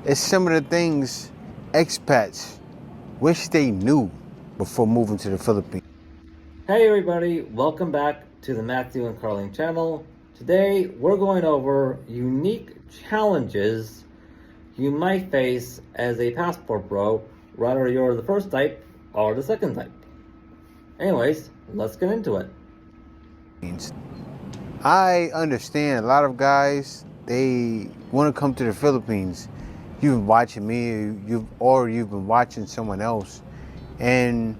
It's some of the things expats wish they knew before moving to the Philippines. Hey everybody, welcome back to the Matthew and Carlene channel. Today we're going over unique challenges you might face as a passport bro, whether you're the first type or the second type. Anyways, let's get into it. I understand a lot of guys, they want to come to the Philippines. You've been watching me, you've been watching someone else, and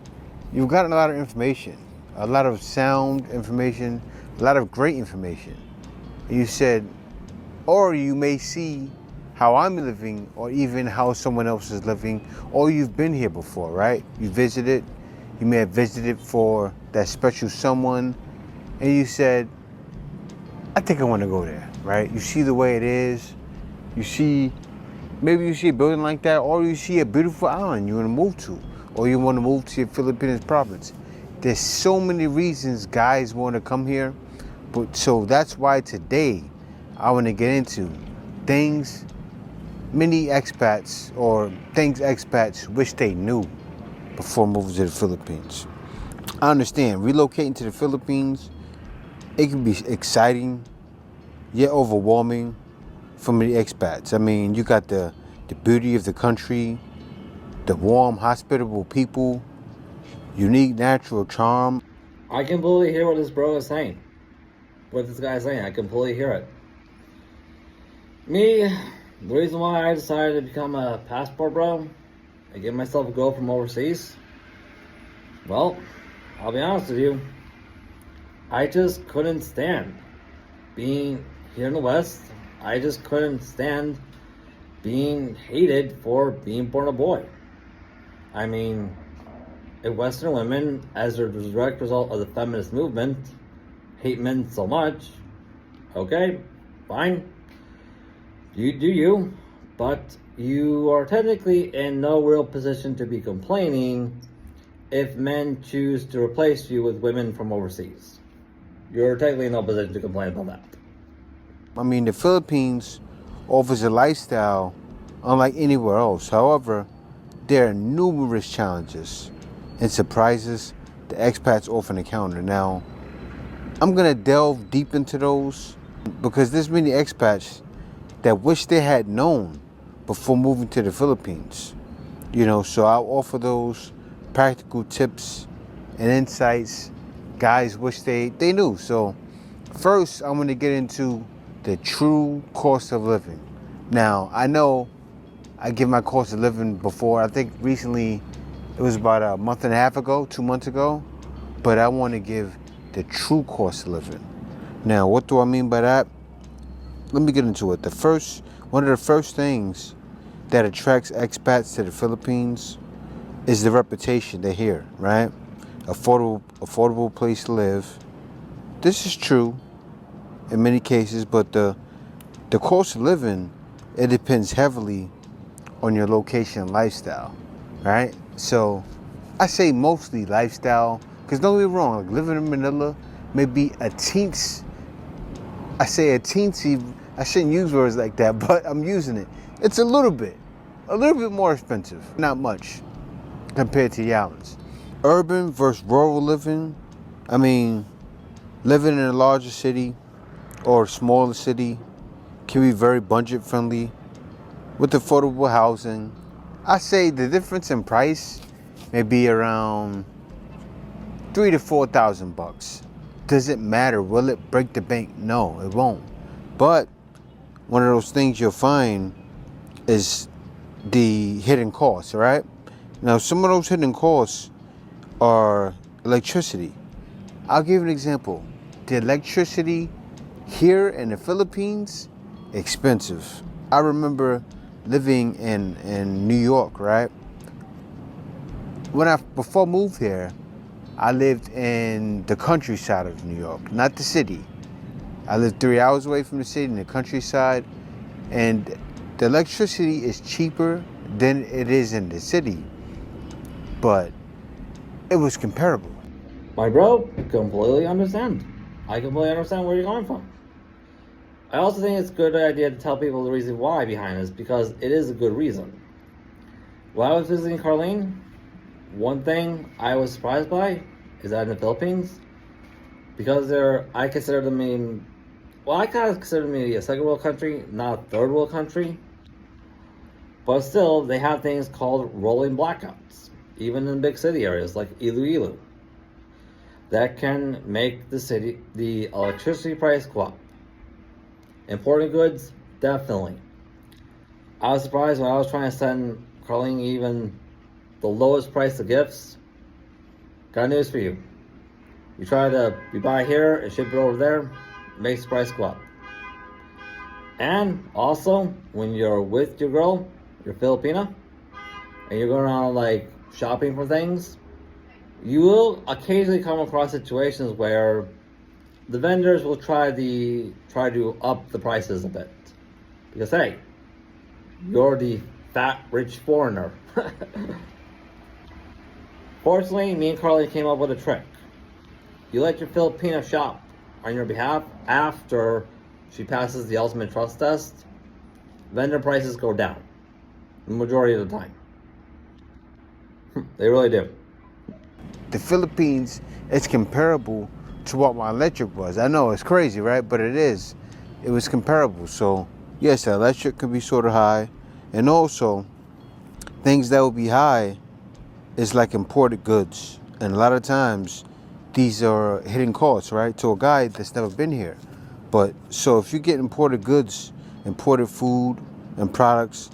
you've gotten a lot of information, a lot of sound information, a lot of great information. You said, or you may see how I'm living, or even how someone else is living, or you've been here before, right? You visited, you may have visited for that special someone, and you said, I think I want to go there, right? You see the way it is. Maybe you see a building like that, or you see a beautiful island you want to move to, or you want to move to your Philippines province. There's so many reasons guys want to come here, but so that's why today I want to get into things many expats or things expats wish they knew before moving to the Philippines. I understand relocating to the Philippines, it can be exciting, yet overwhelming for many expats. I mean, you got the beauty of the country, the warm, hospitable people, unique natural charm. I completely hear what this bro is saying. What this guy is saying, I completely hear it. Me, the reason why I decided to become a passport bro and give myself a go from overseas, well, I'll be honest with you, I just couldn't stand being here in the West. I just couldn't stand being hated for being born a boy. I mean, if Western women, as a direct result of the feminist movement, hate men so much, okay, fine. You do you, but you are technically in no real position to be complaining if men choose to replace you with women from overseas. You're technically in no position to complain about that. I mean, the Philippines offers a lifestyle unlike anywhere else. However, there are numerous challenges and surprises the expats often encounter. Now, I'm going to delve deep into those because there's many expats that wish they had known before moving to the Philippines. So I'll offer those practical tips and insights guys wish they knew. So first, I'm going to get into the true cost of living. Now, I know I give my cost of living before. I think recently it was about a month and a half ago, 2 months ago. But I want to give the true cost of living. Now, what do I mean by that? Let me get into it. One of the first things that attracts expats to the Philippines is the reputation they hear, right? Affordable place to live. This is true in many cases, but the cost of living, it depends heavily on your location and lifestyle, right? So I say mostly lifestyle, because don't get me wrong, like living in Manila may be a teensy, I shouldn't use words like that, but I'm using it. It's a little bit more expensive, not much compared to the islands. Urban versus rural living. I mean, living in a larger city or a smaller city can be very budget friendly with affordable housing. I say the difference in price may be around $3,000 to $4,000. Does it matter? Will it break the bank? No, it won't. But one of those things you'll find is the hidden costs, right? Now, some of those hidden costs are electricity. I'll give an example. The electricity here in the Philippines, expensive. I remember living in New York, right? Before I moved here, I lived in the countryside of New York, not the city. I lived 3 hours away from the city in the countryside, and the electricity is cheaper than it is in the city, but it was comparable. My bro, completely understand. I completely understand where you're coming from. I also think it's a good idea to tell people the reason why behind this, because it is a good reason. When I was visiting Carlene, one thing I was surprised by is that in the Philippines, because I consider them I kind of consider them a second world country, not a third world country, but still, they have things called rolling blackouts, even in big city areas like Iloilo, that can make the electricity price go up. Imported goods, definitely. I was surprised when I was trying to send Carlene even the lowest price of gifts. Got news for you. You buy here and ship it over there, makes the price go up. And also, when you're with your girl, you're Filipina, and you're going around like shopping for things, you will occasionally come across situations where the vendors will try to up the prices a bit. Because hey, you're the fat rich foreigner. Fortunately, me and Carly came up with a trick. You let your Filipina shop on your behalf after she passes the ultimate trust test, vendor prices go down the majority of the time. They really do. The Philippines is comparable to what my electric was. I know it's crazy, right? But it is. It was comparable. So yes, the electric could be sort of high, and also things that will be high is like imported goods, and a lot of times these are hidden costs, right? To a guy that's never been here. But so if you get imported goods, imported food and products,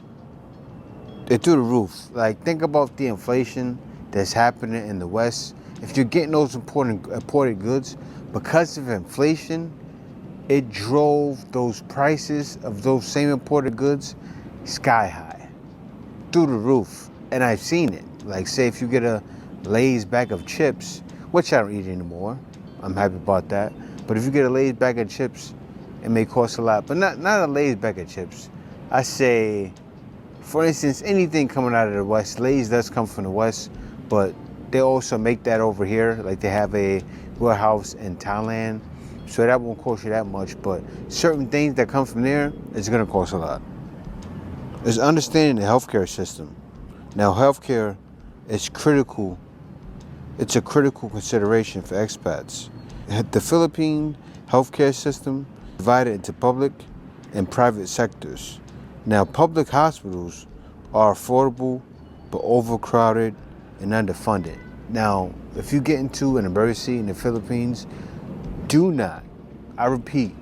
they're through the roof. Like, think about the inflation that's happening in the West. If you're getting those imported goods, because of inflation, it drove those prices of those same imported goods sky high, through the roof. And I've seen it. Like, say if you get a Lay's bag of chips, which I don't eat anymore, I'm happy about that. But if you get a Lay's bag of chips, it may cost a lot. But not a Lay's bag of chips. I say, for instance, anything coming out of the West. Lay's does come from the West, but they also make that over here. Like, they have a warehouse in Thailand, so that won't cost you that much. But certain things that come from there, it's gonna cost a lot. Is understanding the healthcare system. Now, healthcare is critical. It's a critical consideration for expats. The Philippine healthcare system is divided into public and private sectors. Now, public hospitals are affordable but overcrowded and underfunded. Now, if you get into an emergency in the Philippines, do not, I repeat,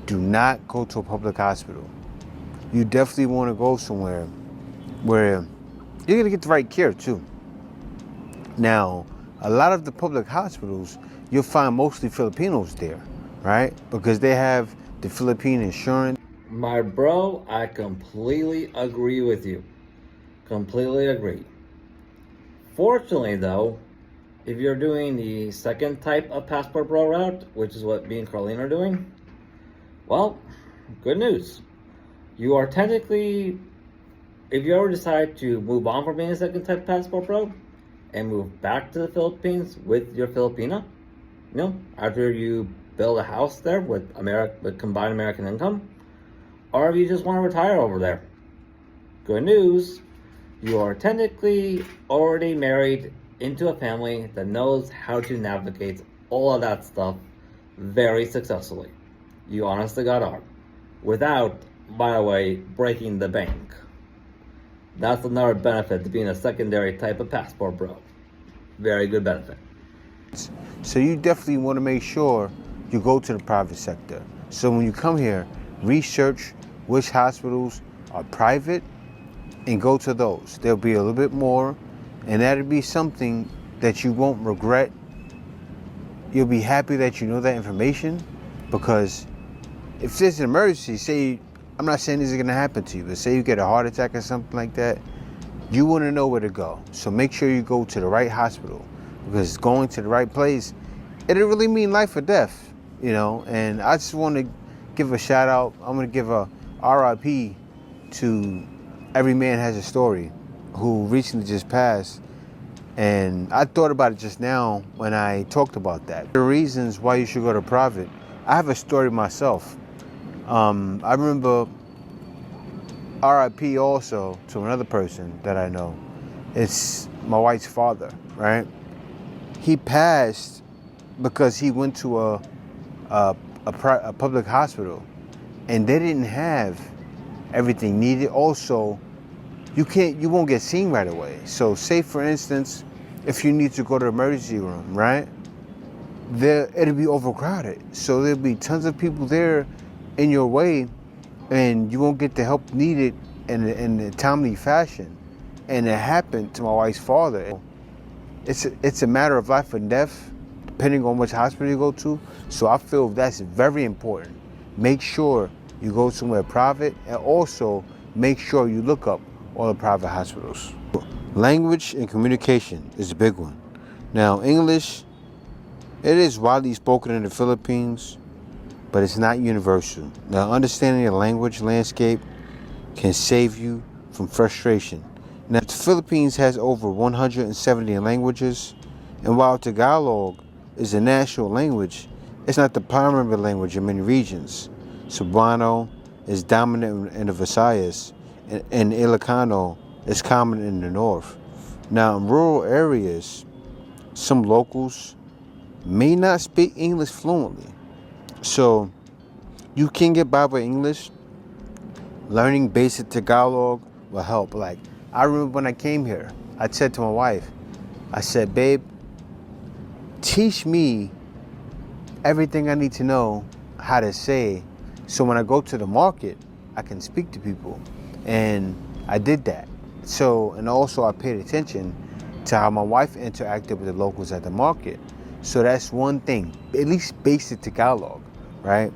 do not go to a public hospital. You definitely want to go somewhere where you're going to get the right care too. Now, a lot of the public hospitals, you'll find mostly Filipinos there, right? Because they have the Philippine insurance. My bro, I completely agree with you. Completely agree. Fortunately, though, if you're doing the second type of Passport Bro route, which is what me and Carlene are doing, well, good news. You are technically, if you ever decide to move on from being a second type Passport Bro and move back to the Philippines with your Filipina, after you build a house there with combined American income, or if you just want to retire over there, good news, you are technically already married into a family that knows how to navigate all of that stuff very successfully. You honestly got are. Without, by the way, breaking the bank. That's another benefit to being a secondary type of Passport Bro. Very good benefit. So you definitely want to make sure you go to the private sector. So when you come here, research which hospitals are private and go to those. There'll be a little bit more, and that'll be something that you won't regret. You'll be happy that you know that information, because if there's an emergency, say, I'm not saying this is gonna happen to you, but say you get a heart attack or something like that, you wanna know where to go. So make sure you go to the right hospital, because going to the right place, it'll really mean life or death, And I just wanna give a shout out. I'm gonna give a RIP to Every Man Has a Story, who recently just passed. And I thought about it just now when I talked about that. The reasons why you should go to private. I have a story myself. I remember RIP also to another person that I know. It's my wife's father, right? He passed because he went to a public hospital, and they didn't have everything needed. Also, you won't get seen right away. So, say for instance, if you need to go to the emergency room, right? It'll be overcrowded. So there'll be tons of people there in your way, and you won't get the help needed in a timely fashion. And it happened to my wife's father. It's a matter of life and death, depending on which hospital you go to. So I feel that's very important. Make sure you go somewhere private, and also make sure you look up all the private hospitals. Language and communication is a big one. Now, English, it is widely spoken in the Philippines, but it's not universal. Now, understanding the language landscape can save you from frustration. Now, the Philippines has over 170 languages, and while Tagalog is a national language, it's not the primary language in many regions. Cebuano is dominant in the Visayas, and Ilocano is common in the north. Now, in rural areas, some locals may not speak English fluently. So you can get by with English. Learning basic Tagalog will help. Like, I remember when I came here, I said to my wife, I said, babe, teach me everything I need to know how to say, so when I go to the market, I can speak to people. And I did that. So, and also I paid attention to how my wife interacted with the locals at the market. So that's one thing, at least basic Tagalog, right?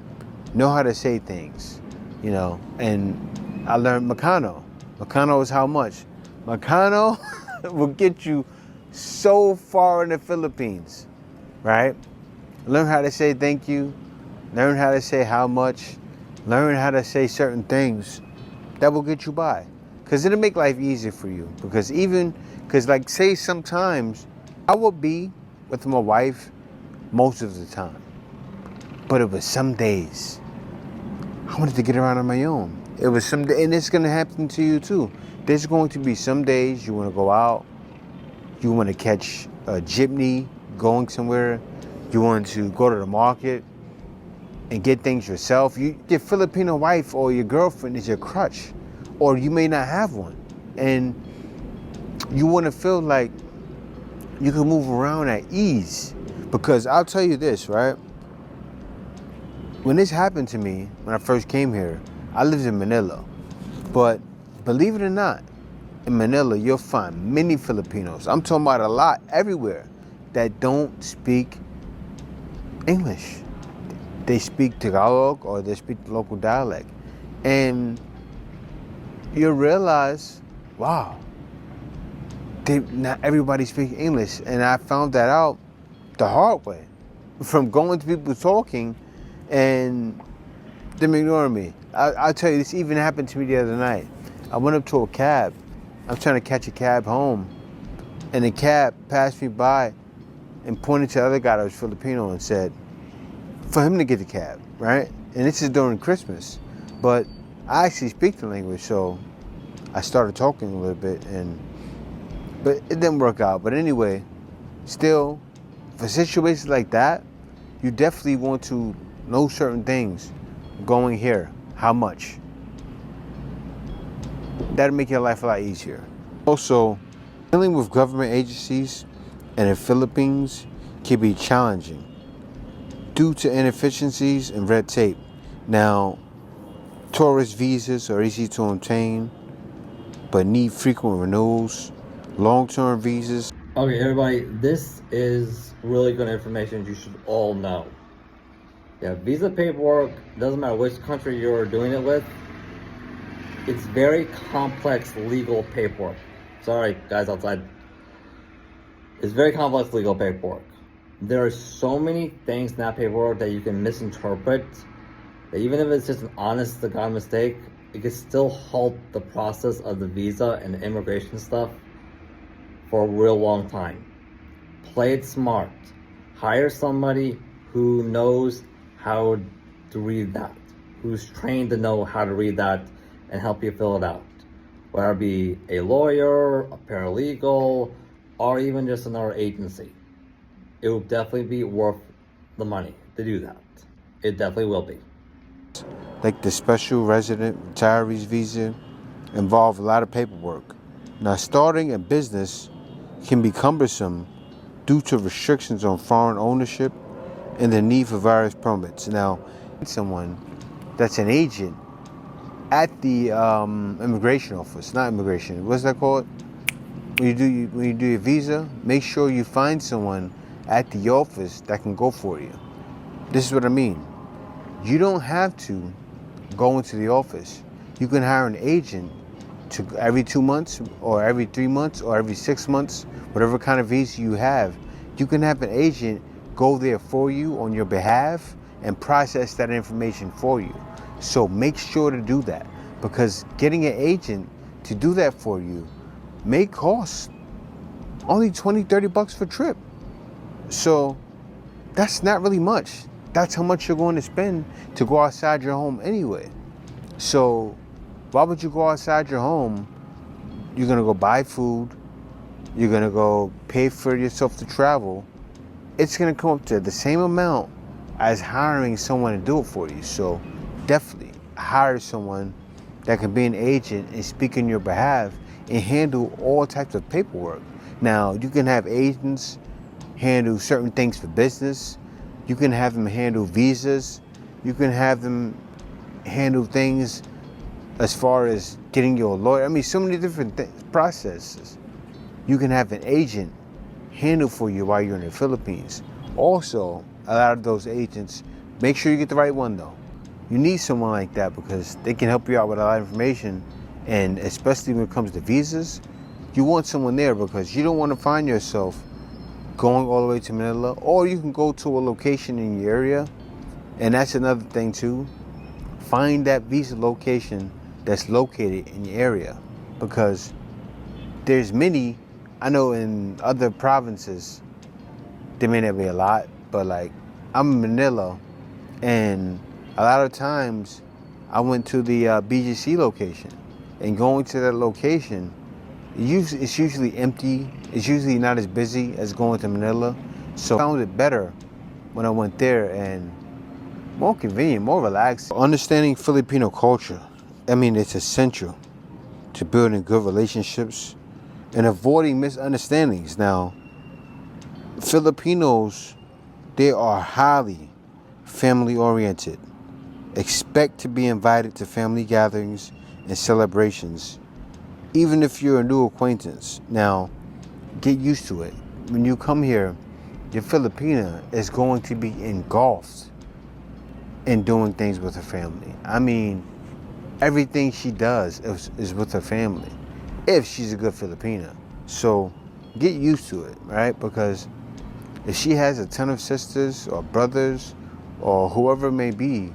Know how to say things, you know. And I learned Makano. Makano is how much? Makano will get you so far in the Philippines, right? Learn how to say thank you, learn how to say how much, learn how to say certain things that will get you by. Because it'll make life easier for you. Because like say sometimes I would be with my wife most of the time. But it was some days I wanted to get around on my own. It was some day, and it's gonna happen to you too. There's going to be some days you wanna go out, you wanna catch a jeepney going somewhere, you want to go to the market and get things yourself. Your Filipino wife or your girlfriend is your crutch, or you may not have one. And you wanna feel like you can move around at ease. Because I'll tell you this, right? When this happened to me, when I first came here, I lived in Manila. But believe it or not, in Manila, you'll find many Filipinos, I'm talking about a lot everywhere, that don't speak English. They speak Tagalog or they speak the local dialect. And you'll realize, wow, not everybody speaks English. And I found that out the hard way from going to people talking and them ignoring me. I'll tell you, this even happened to me the other night. I went up to a cab. I'm trying to catch a cab home, and the cab passed me by and pointed to the other guy that was Filipino and said, for him to get the cab, right? And this is during Christmas. But I actually speak the language, so I started talking a little bit, but it didn't work out. But anyway, still, for situations like that, you definitely want to know certain things going here. How much? That'll make your life a lot easier. Also, dealing with government agencies in the Philippines can be challenging due to inefficiencies and red tape. Now, tourist visas are easy to obtain, but need frequent renewals. Long-term visas. Okay, everybody, this is really good information you should all know. Yeah, visa paperwork, doesn't matter which country you're doing it with, it's very complex legal paperwork. Sorry, guys outside. It's very complex legal paperwork. There are so many things in that paperwork that you can misinterpret, that even if it's just an honest to God mistake, it can still halt the process of the visa and the immigration stuff for a real long time. Play it smart. Hire somebody who knows how to read that, who's trained to know how to read that and help you fill it out. Whether it be a lawyer, a paralegal, or even just another agency. It will definitely be worth the money to do that. It definitely will be. Like the special resident retirees visa involve a lot of paperwork. Now, starting a business can be cumbersome due to restrictions on foreign ownership and the need for various permits. Now, someone that's an agent at the immigration office, not immigration, what's that called? When you do your visa, make sure you find someone at the office that can go for you. This is what I mean. You don't have to go into the office. You can hire an agent to every 2 months or every 3 months or every 6 months, whatever kind of visa you have. You can have an agent go there for you on your behalf and process that information for you. So make sure to do that, because getting an agent to do that for you may cost only $20-30 for a trip. So that's not really much. That's how much you're going to spend to go outside your home anyway. So why would you go outside your home? You're going to go buy food. You're going to go pay for yourself to travel. It's going to come up to the same amount as hiring someone to do it for you. So definitely hire someone that can be an agent and speak on your behalf and handle all types of paperwork. Now, you can have agents handle certain things for business. You can have them handle visas. You can have them handle things as far as getting your lawyer. I mean, so many different processes. You can have an agent handle for you while you're in the Philippines. Also, a lot of those agents, make sure you get the right one though. You need someone like that because they can help you out with a lot of information, and especially when it comes to visas, you want someone there because you don't want to find yourself going all the way to Manila, or you can go to a location in your area, and that's another thing too. Find that visa location that's located in your area, because there's many. I know in other provinces there may not be a lot, but like I'm in Manila, and a lot of times I went to the BGC location, and going to that location, it's usually empty. It's usually not as busy as going to Manila. So I found it better when I went there, and more convenient, more relaxed. Understanding Filipino culture, I mean, it's essential to building good relationships and avoiding misunderstandings. Now, Filipinos, they are highly family oriented. Expect to be invited to family gatherings and celebrations, even if you're a new acquaintance. Now, get used to it. When you come here, your Filipina is going to be engulfed in doing things with her family. I mean, everything she does is with her family, if she's a good Filipina. So get used to it, right? Because if she has a ton of sisters or brothers or whoever it may be,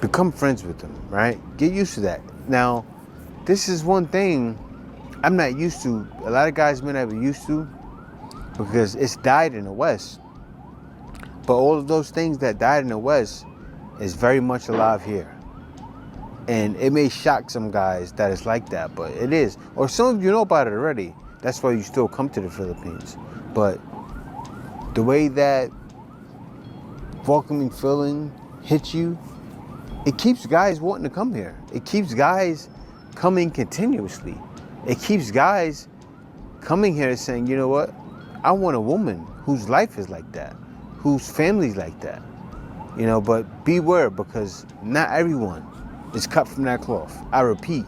become friends with them, right? Get used to that. Now, this is one thing I'm not used to. A lot of guys may not be used to because it's died in the West. But all of those things that died in the West is very much alive here. And it may shock some guys that it's like that, but it is. Or some of you know about it already. That's why you still come to the Philippines. But the way that welcoming feeling hits you, it keeps guys wanting to come here. It keeps guys coming continuously. It keeps guys coming here saying, you know what? I want a woman whose life is like that, whose family's like that. You know, but beware, because not everyone is cut from that cloth. I repeat,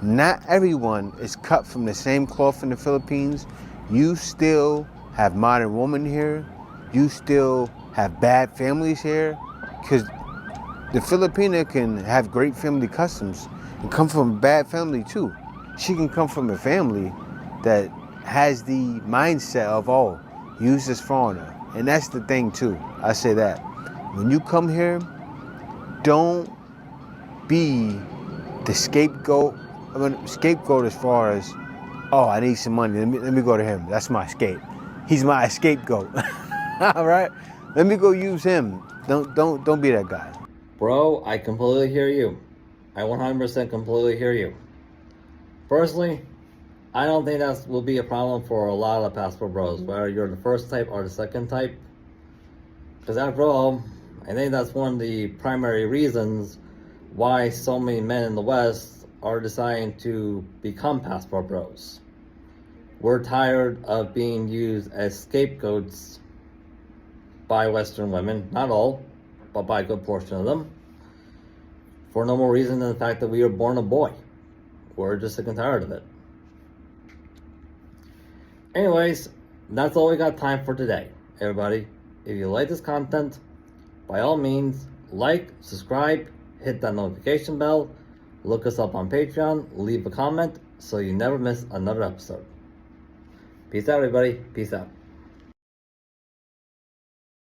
not everyone is cut from the same cloth in the Philippines. You still have modern women here. You still have bad families here, because the Filipina can have great family customs and come from a bad family too. She can come from a family that has the mindset of, oh, use this foreigner. And that's the thing too. I say that. When you come here, don't be the scapegoat. Scapegoat as far as, oh, I need some money. Let me go to him. That's my escape. He's my scapegoat. All right? Let me go use him. Don't be that guy. Bro, I completely hear you. I 100% completely hear you. Personally, I don't think that will be a problem for a lot of passport bros, whether you're the first type or the second type. Because after all, I think that's one of the primary reasons why so many men in the West are deciding to become passport bros. We're tired of being used as scapegoats by Western women, not all, but by a good portion of them, for no more reason than the fact that we were born a boy. We're just sick and tired of it. Anyways, that's all we got time for today, everybody. If you like this content, by all means, like, subscribe, hit that notification bell, look us up on Patreon, leave a comment so you never miss another episode. Peace out, everybody. Peace out.